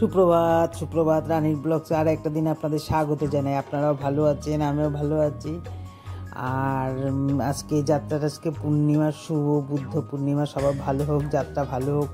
সুপ্রভাত সুপ্রভাত রানীর ব্লগস আর একটা দিন আপনাদের স্বাগত জানাই। আপনারাও ভালো আছেন, আমিও ভালো আছি। আর আজকে যাত্রাটা আজকে পূর্ণিমা, শুভ বুদ্ধ পূর্ণিমা। সবার ভালো হোক, যাত্রা ভালো হোক,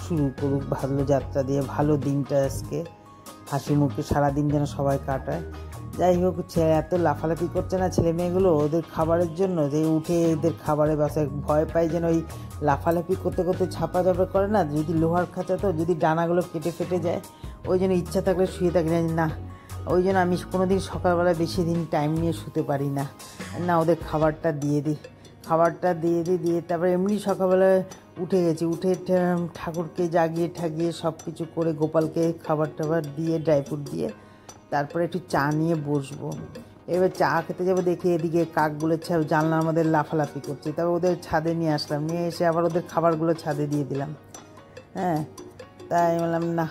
শুরু করুক ভালো যাত্রা দিয়ে, ভালো দিনটা আজকে হাসি মুখে সারাদিন যেন সবাই কাটায়। যাই হোক, এত লাফালাফি করছে না ছেলে মেয়েগুলো ওদের খাবারের জন্য, যে উঠে এদের খাবারের বাসায় ভয় পায় যেন ওই লাফালাফি করতে করতে ছাপা করে না, যদি লোহার খাঁচা তো যদি ডানাগুলো কেটে ফেটে যায়, ওই জন্য ইচ্ছা থাকলে শুয়ে থাকি না। ওই জন্য আমি কোনোদিন সকালবেলায় বেশি দিন টাইম নিয়ে শুতে পারি না, ওদের খাবারটা দিয়ে দিই তারপরে এমনি সকালবেলায় উঠে গেছি, উঠে ঠাকুরকে জাগিয়ে ঠাগিয়ে সব কিছু করে গোপালকে খাবার টাবার দিয়ে ড্রাই ফ্রুট দিয়ে তারপরে একটু চা নিয়ে বসবো। এবার চা খেতে যাবো, দেখি এদিকে কাকগুলো জানলার আমাদের লাফালাফি করছে। তারপর ওদের ছাদে নিয়ে আসলাম, নিয়ে এসে আবার ওদের খাবারগুলো ছাদে দিয়ে দিলাম। তাই বললাম না,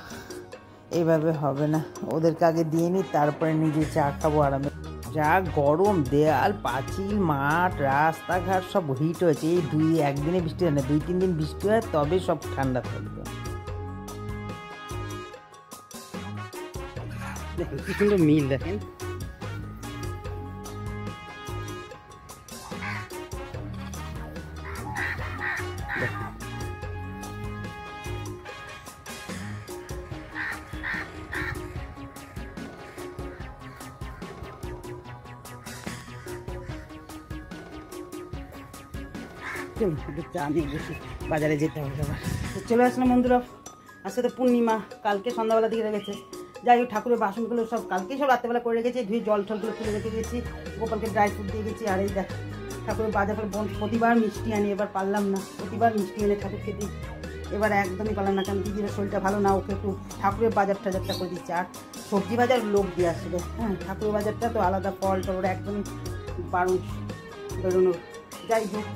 এইভাবে হবে না, ওদেরকে আগে দিয়ে নিই তারপরে নিজে চা খাবো আরামে। যা গরম, দেয়াল পাঁচিল মাঠ রাস্তাঘাট সব হিট হয়েছে। এই একদিনে বৃষ্টি হয় না, 2-3 দিন বৃষ্টি হয় তবে সব ঠান্ডা থাকবে। দেখেন কি সুন্দর মিল, দেখেন চা নিয়ে বসে বাজারে যেতে হবে। আবার চলে আসলাম বন্ধুরা, আজকে তো পূর্ণিমা, কালকে সন্ধ্যাবেলা দিকে রেখেছে। যাই হোক, ঠাকুরের বাসনগুলো সব কালকেই সব রাত্রেবেলা করে রেখেছি, ধুয়ে জল টলগুলো তুলে রেখে গেছি, গোপালকে ড্রাই ফ্রুট দিয়ে গেছি। আর এই দেখ ঠাকুরের বাজার করে প্রতিবার মিষ্টি আনি, এবার পারলাম না, প্রতিবার মিষ্টি এনে ঠাকুরকে দিই, এবার একদমই পারলাম না, কারণ দিদির শরীরটা ভালো না, ওকে একটু ঠাকুরের বাজার টাজারটা করে দিচ্ছি। আর সবজি বাজার লোক দিয়ে আসবে, ঠাকুরের বাজারটা তো আলাদা, ফল টল একদমই বারণ বেরোনোর। যাই হোক,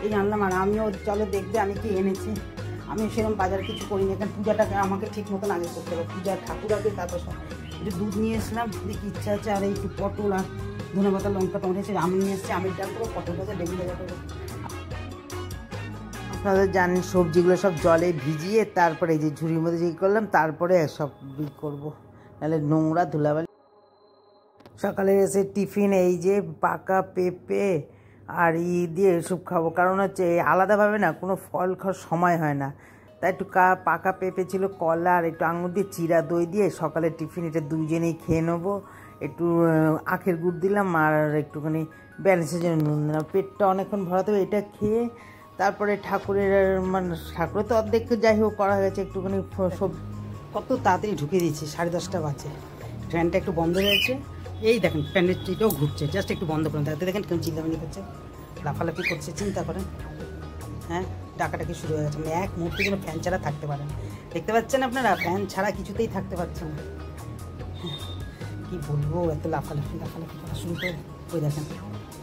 এই আনলাম। আর আমিও চলো দেখবে আমি কি এনেছি। আমি সেরকম বাজার কিছু করিনি, এখানে পূজাটাকে আমাকে ঠিক মতন আগে করতে হবে, পূজা ঠাকুর আগে তারপর সব। একটু দুধ নিয়ে এসলাম, দেখি ইচ্ছা আছে, আর একটু পটল আর ধনে পাতা লঙ্কা টমেটো এসে আম নিয়ে এসেছি, আমের ডাল করবো, পটল ভাজা বেগুন ভাজা করবো। আপনাদের জানেন সবজিগুলো সব জলে ভিজিয়ে তারপরে এই যে ঝুড়ির মধ্যে করলাম, তারপরে সব করবো, নাহলে নোংরা ধুলাবালি। সকালে এসে টিফিন এই যে পাকা পেঁপে আর দিয়ে এসব খাবো, কারণ হচ্ছে আলাদাভাবে না কোনো ফল খাওয়ার সময় হয় না, তাই একটু পাকা পেঁপে ছিল, কলা আর একটু আঙুর দিয়ে চিরা দই দিয়ে সকালে টিফিন এটা দুজনেই খেয়ে নেবো। একটু আখের গুড় দিলাম আর একটুখানি ব্যালেন্সের জন্য নুন দিলাম, পেটটা অনেকক্ষণ ভরাতে হবে। এটা খেয়ে তারপরে ঠাকুরের ঠাকুরের তো অর্ধেক যাই হোক করা হয়েছে, একটুখানি সব কত তাড়াতাড়ি ঢুকে দিয়েছি, 10:30 বাজে, ফ্যানটা একটু বন্ধ হয়েছে। এই দেখেন ফ্যানের এটাও ঘুরছে, জাস্ট একটু বন্ধ করেন, তাতে দেখেন কেমন চিন্তাভাবনি করছে, লাফালাফি করছে, চিন্তা করেন। ডাকাটাকি শুরু হয়ে গেছে, মানে এক মুহূর্তে যেন ফ্যান ছাড়া থাকতে পারেন। দেখতে পাচ্ছেন আপনারা, ফ্যান ছাড়া কিছুতেই থাকতে পারছেন না। কি বলবো, এত লাফালাফি করা শুরু করে, ওই দেখেন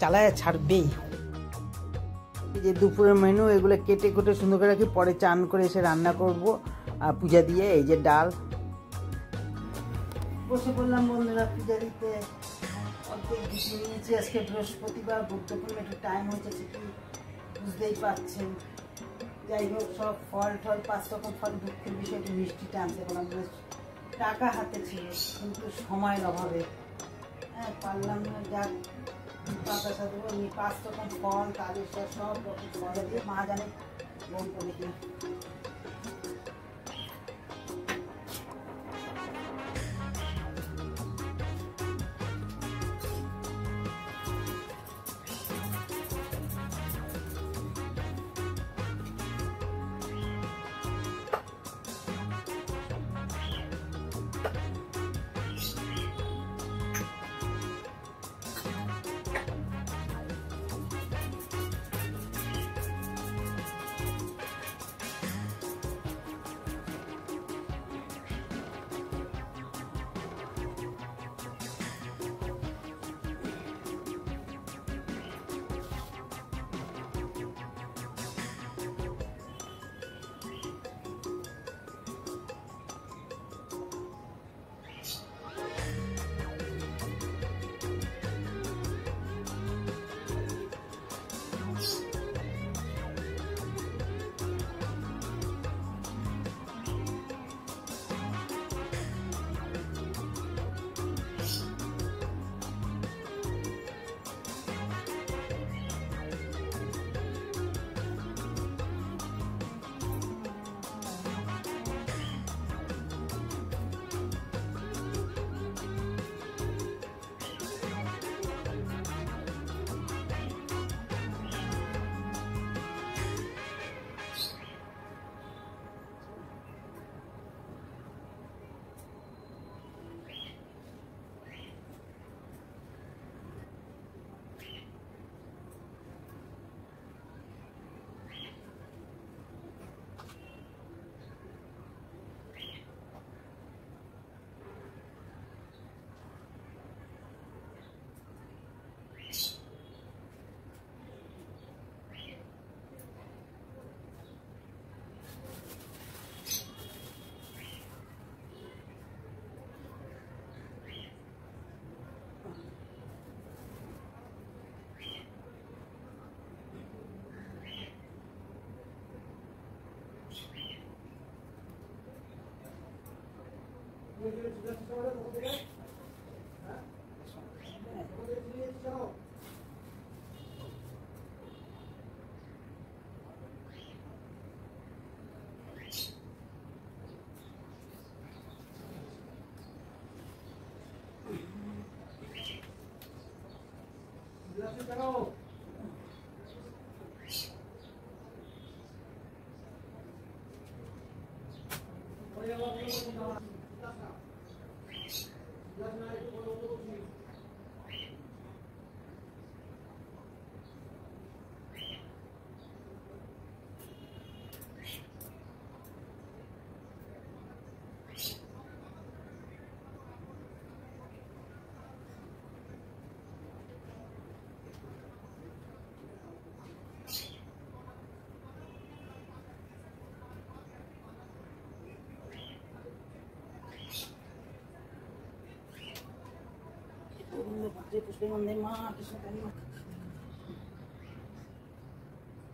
চালায় ছাড়বেই। এই যে দুপুরের মেনু, এগুলো কেটে কুটে সুন্দর করে রাখি, পরে চান করে এসে রান্না করব আর পূজা দিয়ে। এই যে ডাল, বসে পড়লাম বন্ধুরা পূজা দিতে। অর্ধেক দিতে নিয়েছি, আজকে বৃহস্পতিবার, বুদ্ধপূর্ণিমা, একটু টাইম হয়েছে ঠিকই, বুঝতেই পারছেন। যাই হোক, সব ফল টল 5 রকম ফল, দুঃখের বিষয় একটু মিষ্টিটা আনতে পারলাম, টাকা হাতে ছিল কিন্তু সময়ের অভাবে পারলাম না। যাক, পাতা সাথে 5 রকম ফল, তাদের সব রকম ফল দিয়ে মা জানে মন করে কিনা।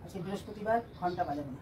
আজকে বৃহস্পতিবার, ঘন্টা বাজাবো না।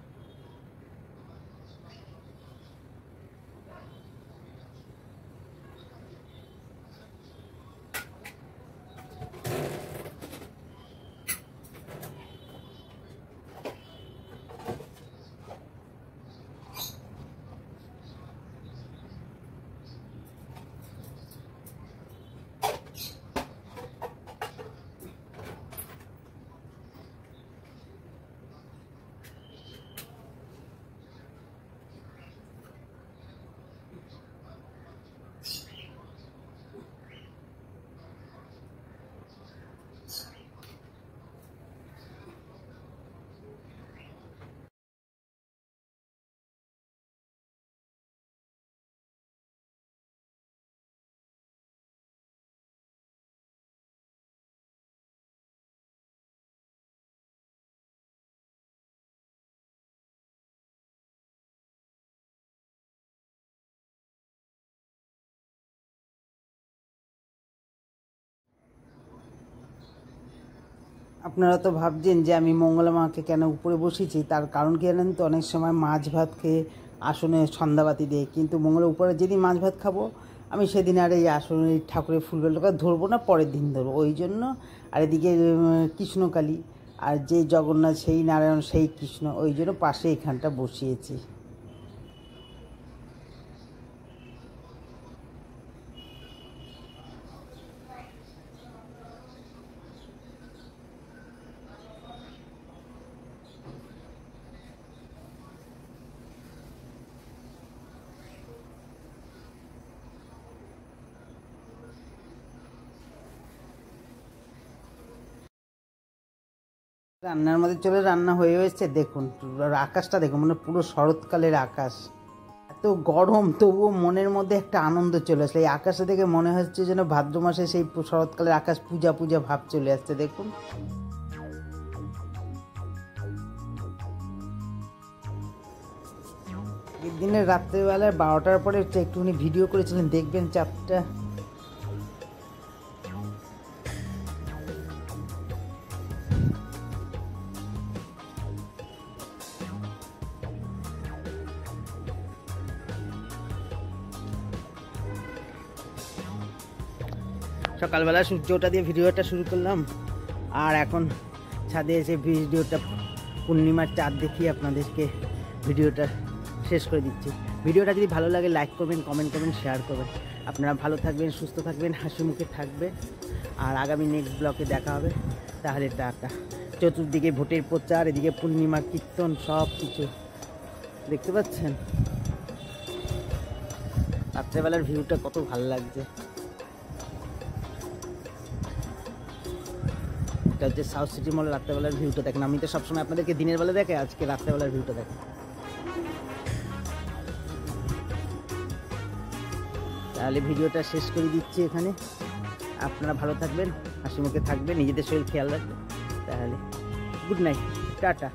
আপনারা তো ভাবছেন যে আমি মঙ্গলা মাকে কেন উপরে বসিয়েছি, তার কারণ কি জানেন তো? অনেক সময় মাছ ভাত খেয়ে আসনে সন্ধ্যাবাতি দিয়ে, কিন্তু মঙ্গলা উপরে যেদিন মাছ ভাত খাবো আমি সেদিন আর এই আসনে ঠাকুরের ফুলবেলটা ধরবো না, পরের দিন ধরবো, ওই জন্য। আর এদিকে কৃষ্ণকালী, আর যে জগন্নাথ সেই নারায়ণ সেই কৃষ্ণ, ওই জন্য পাশে এখানটা বসিয়েছি। রান্নার মধ্যে চলে রান্না হয়ে এসেছে, দেখুন আকাশটা দেখুন, মানে পুরো শরৎকালের আকাশ। এত গরম তবুও মনের মধ্যে একটা আনন্দ চলে আসলো। এই আকাশটা দেখে মনে হচ্ছে যেন ভাদ্র মাসে সেই শরৎকালের আকাশ পূজা পূজা ভাব চলে আসছে। দেখুন দিনের রাত্রেবেলায় 12টার পরে একটুখানি ভিডিও করেছিলেন, দেখবেন চাপটা। সকালবেলা সূর্য ওটা দিয়ে ভিডিওটা শুরু করলাম, আর এখন ছাদে এসে ভিডিওটা পূর্ণিমার চাঁদ দেখিয়ে আপনাদেরকে ভিডিওটা শেষ করে দিচ্ছি। ভিডিওটা যদি ভালো লাগে লাইক করবেন, কমেন্ট করবেন, শেয়ার করবেন। আপনারা ভালো থাকবেন, সুস্থ থাকবেন, হাসি মুখে থাকবেন। আর আগামী নেক্সট ব্লগে দেখা হবে। তাহলে টাটা। চতুর্দিকে ভোটের প্রচার, এদিকে পূর্ণিমার কীর্তন, সব কিছু দেখতে পাচ্ছেন। রাত্রেবেলার ভিউটা কত ভালো লাগছে। এটা হচ্ছে সাউথ সিটি মলের রাত্রেবেলার ভিউটা দেখেন। আমি তো সবসময় আপনাদেরকে দিনের বেলা দেখে, আজকে রাত্রেবেলার ভিউটা দেখেন। তাহলে ভিডিওটা শেষ করে দিচ্ছি এখানে। আপনারা ভালো থাকবেন, হাসি মুখে থাকবেন, নিজেদের শরীর খেয়াল রাখবেন। তাহলে গুড নাইট, টাটা।